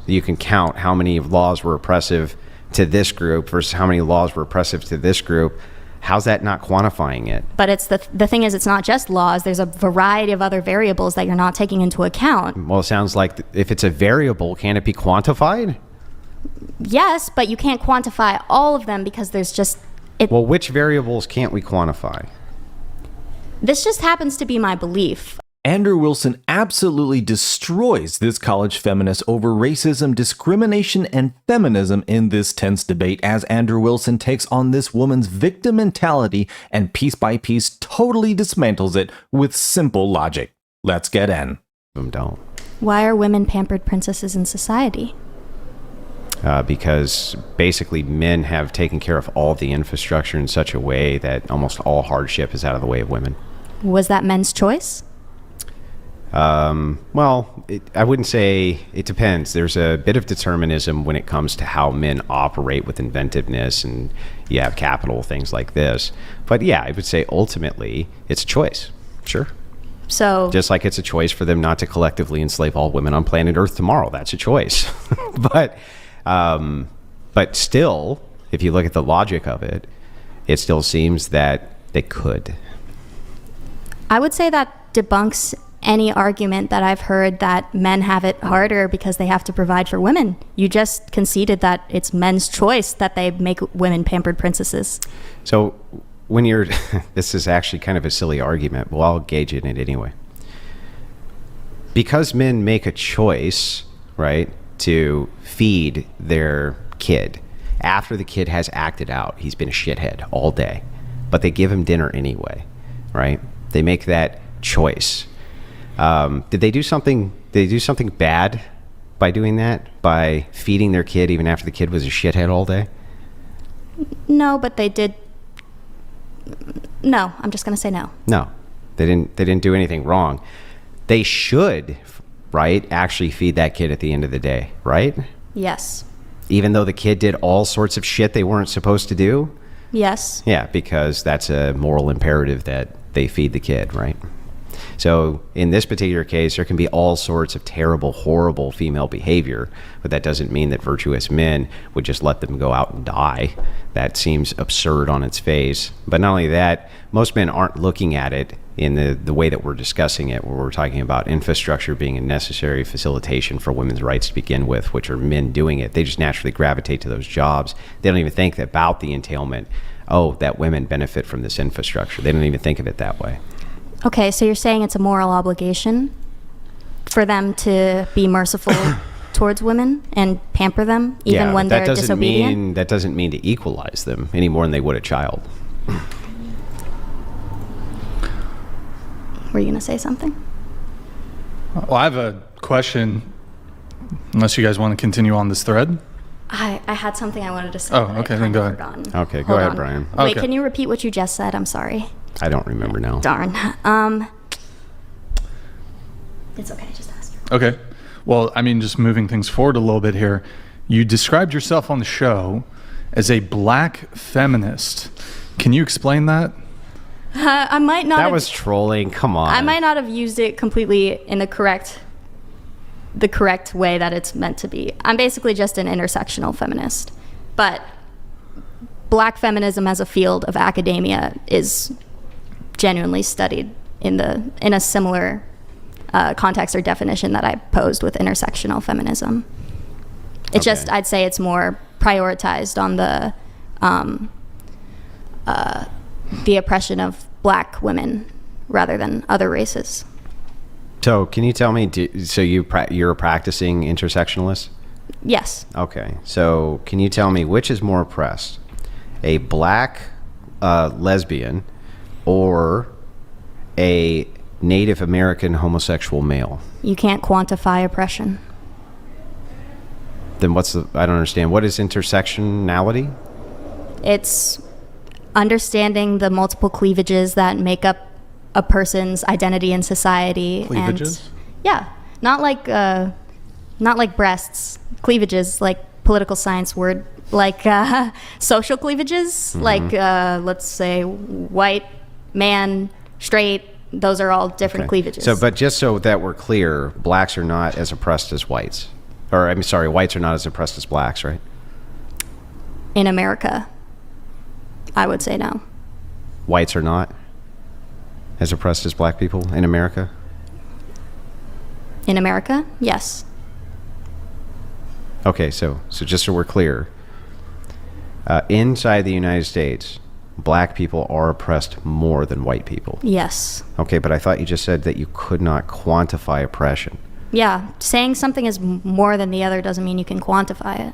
You can count how many laws were oppressive to this group versus how many laws were oppressive to this group. How's that not quantifying it? But it's the thing is, it's not just laws. There's a variety of other variables that you're not taking into account. Well, it sounds like if it's a variable, can it be quantified? Yes, but you can't quantify all of them because there's just... Well, which variables can't we quantify? This just happens to be my belief. Andrew Wilson absolutely destroys this college feminist over racism, discrimination, and feminism in this tense debate as Andrew Wilson takes on this woman's victim mentality and piece by piece totally dismantles it with simple logic. Let's get in. Don't. Why are women pampered princesses in society? Because basically men have taken care of all the infrastructure in such a way that almost all hardship is out of the way of women. Was that men's choice? Well, I wouldn't say it depends. There's a bit of determinism when it comes to how men operate with inventiveness and you have capital, things like this. But yeah, I would say ultimately it's a choice. Sure. So just like it's a choice for them not to collectively enslave all women on planet Earth tomorrow. That's a choice. But still, if you look at the logic of it, it still seems that they could. I would say that debunks any argument that I've heard that men have it harder because they have to provide for women. You just conceded that it's men's choice that they make women pampered princesses. So when you're, this is actually kind of a silly argument, well, I'll engage in it anyway. Because men make a choice, right, to feed their kid after the kid has acted out, he's been a shithead all day, but they give him dinner anyway, right? They make that choice. Did they do something bad by doing that? By feeding their kid even after the kid was a shithead all day? No, but they did. No, I'm just going to say no. No, they didn't do anything wrong. They should, right, actually feed that kid at the end of the day, right? Yes. Even though the kid did all sorts of shit they weren't supposed to do? Yes. Yeah, because that's a moral imperative that they feed the kid, right? So in this particular case, there can be all sorts of terrible, horrible female behavior, but that doesn't mean that virtuous men would just let them go out and die. That seems absurd on its face. But not only that, most men aren't looking at it in the way that we're discussing it, where we're talking about infrastructure being a necessary facilitation for women's rights to begin with, which are men doing it. They just naturally gravitate to those jobs. They don't even think about the entailment, that women benefit from this infrastructure. They don't even think of it that way. Okay, so you're saying it's a moral obligation for them to be merciful towards women and pamper them even when they're disobedient? That doesn't mean to equalize them any more than they would a child. Were you going to say something? Well, I have a question, unless you guys want to continue on this thread. I had something I wanted to say. Oh, okay, then go ahead. Okay, go ahead, Brian. Wait, can you repeat what you just said? I'm sorry. I don't remember now. Darn. It's okay, just ask. Okay. Well, I mean, just moving things forward a little bit here. You described yourself on the show as a black feminist. Can you explain that? I might not. That was trolling. Come on. I might not have used it completely in the correct way that it's meant to be. I'm basically just an intersectional feminist. But black feminism as a field of academia is genuinely studied in a similar context or definition that I posed with intersectional feminism. It's just, I'd say it's more prioritized on the oppression of black women rather than other races. So can you tell me, you're a practicing intersectionalist? Yes. Okay. So can you tell me which is more oppressed? A black lesbian or a Native American homosexual male? You can't quantify oppression. Then I don't understand. What is intersectionality? It's understanding the multiple cleavages that make up a person's identity in society. Cleavages? Not like breasts. Cleavages, like political science word, like social cleavages, like let's say white, man, straight. Those are all different cleavages. So, but just so that we're clear, blacks are not as oppressed as whites, Or, I'm sorry, whites are not as oppressed as blacks, right? In America, I would say no. Whites are not as oppressed as black people in America? In America, yes. Okay, so just so we're clear, inside the United States, black people are oppressed more than white people. Yes. Okay, but I thought you just said that you could not quantify oppression. Yeah, saying something is more than the other doesn't mean you can quantify it.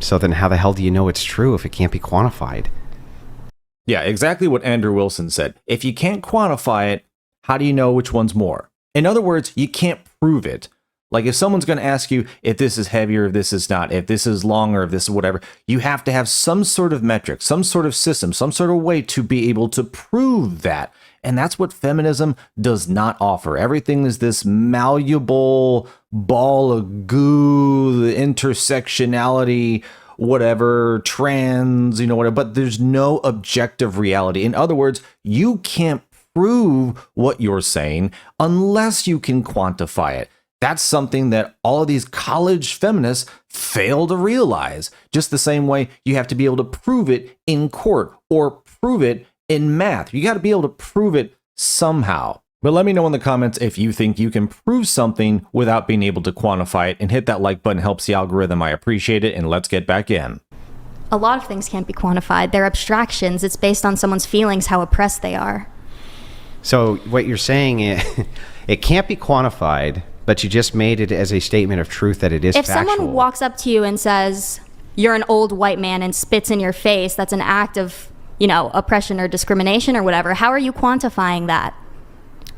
So then how the hell do you know it's true if it can't be quantified? Yeah, exactly what Andrew Wilson said. If you can't quantify it, how do you know which one's more? In other words, you can't prove it. Like if someone's going to ask you if this is heavier, if this is not, if this is longer, if this is whatever, you have to have some sort of metric, some sort of system, some sort of way to be able to prove that. And that's what feminism does not offer. Everything is this malleable ball of goo, the intersectionality, whatever, trans, whatever, but there's no objective reality. In other words, you can't prove what you're saying unless you can quantify it. That's something that all of these college feminists fail to realize. Just the same way you have to be able to prove it in court or prove it in math. You got to be able to prove it somehow. But let me know in the comments if you think you can prove something without being able to quantify it, and hit that like button, helps the algorithm. I appreciate it, and let's get back in. A lot of things can't be quantified. They're abstractions. It's based on someone's feelings, how oppressed they are. So what you're saying is it can't be quantified, but you just made it as a statement of truth that it is If factual. someone walks up to you and says, you're an old white man, and spits in your face, that's an act of, oppression or discrimination or whatever. How are you quantifying that?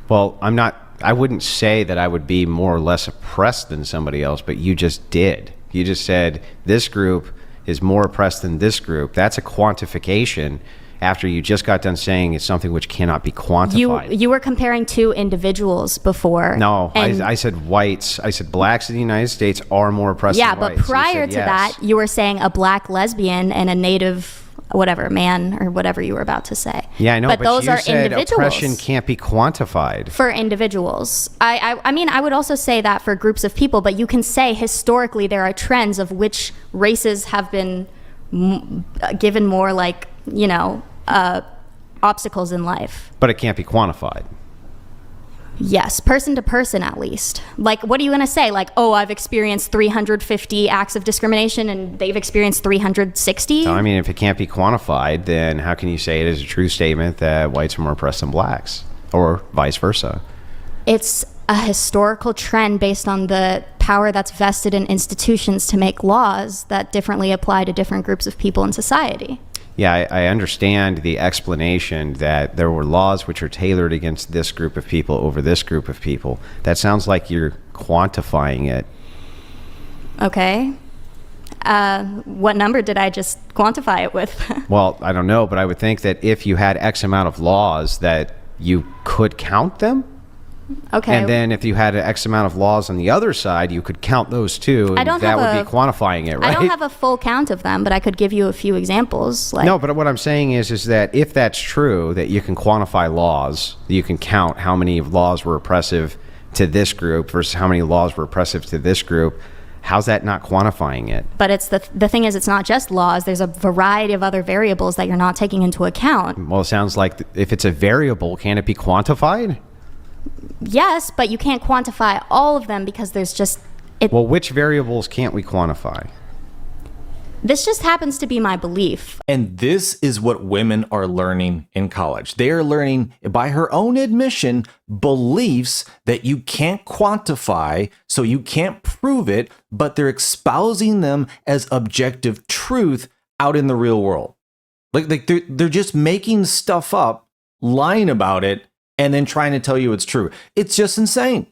Well, I wouldn't say that I would be more or less oppressed than somebody else, but you just did. You just said this group is more oppressed than this group. That's a quantification after you just got done saying it's something which cannot be quantified. You were comparing two individuals before. No, I said whites. I said blacks in the United States are more oppressed than whites. Yeah, but prior to that, you were saying a black lesbian and a native whatever man or whatever you were about to say. Yeah, I know, but those you are said individuals. Oppression can't be quantified. For individuals. I mean, I would also say that for groups of people, but you can say historically there are trends of which races have been given more obstacles in life. But it can't be quantified. Yes, person to person at least. Like, what are you going to say? Like, oh, I've experienced 350 acts of discrimination and they've experienced 360? So, I mean, if it can't be quantified, then how can you say it is a true statement that whites are more oppressed than blacks? Or vice versa? It's a historical trend based on the power that's vested in institutions to make laws that differently apply to different groups of people in society. Yeah, I understand the explanation that there were laws which are tailored against this group of people over this group of people. That sounds like you're quantifying it. Okay. What number did I just quantify it with? Well, I don't know, but I would think that if you had X amount of laws that you could count them. Okay. And then if you had X amount of laws on the other side, you could count those too, and that would be quantifying it, right? I don't have a full count of them, but I could give you a few examples. No, but what I'm saying is that if that's true, that you can quantify laws, you can count how many laws were oppressive to this group versus how many laws were oppressive to this group. How's that not quantifying it? But it's the thing is, it's not just laws. There's a variety of other variables that you're not taking into account. Well, it sounds like if it's a variable, can it be quantified? Yes, but you can't quantify all of them because there's just... Well, which variables can't we quantify? This just happens to be my belief. And this is what women are learning in college. They are learning, by her own admission, beliefs that you can't quantify, so you can't prove it, but they're espousing them as objective truth out in the real world. Like they're just making stuff up, lying about it, and then trying to tell you it's true. It's just insane.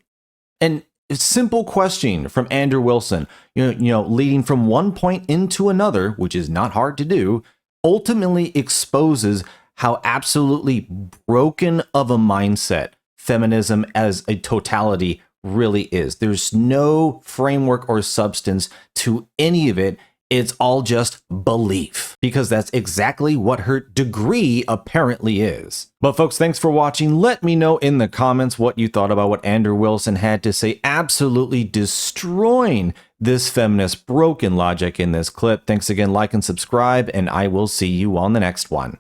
And a simple question from Andrew Wilson, leading from one point into another, which is not hard to do, ultimately exposes how absolutely broken of a mindset feminism as a totality really is. There's no framework or substance to any of it. It's all just belief, because that's exactly what her degree apparently is. But folks, thanks for watching. Let me know in the comments what you thought about what Andrew Wilson had to say, absolutely destroying this feminist broken logic in this clip. Thanks again, like and subscribe, and I will see you on the next one.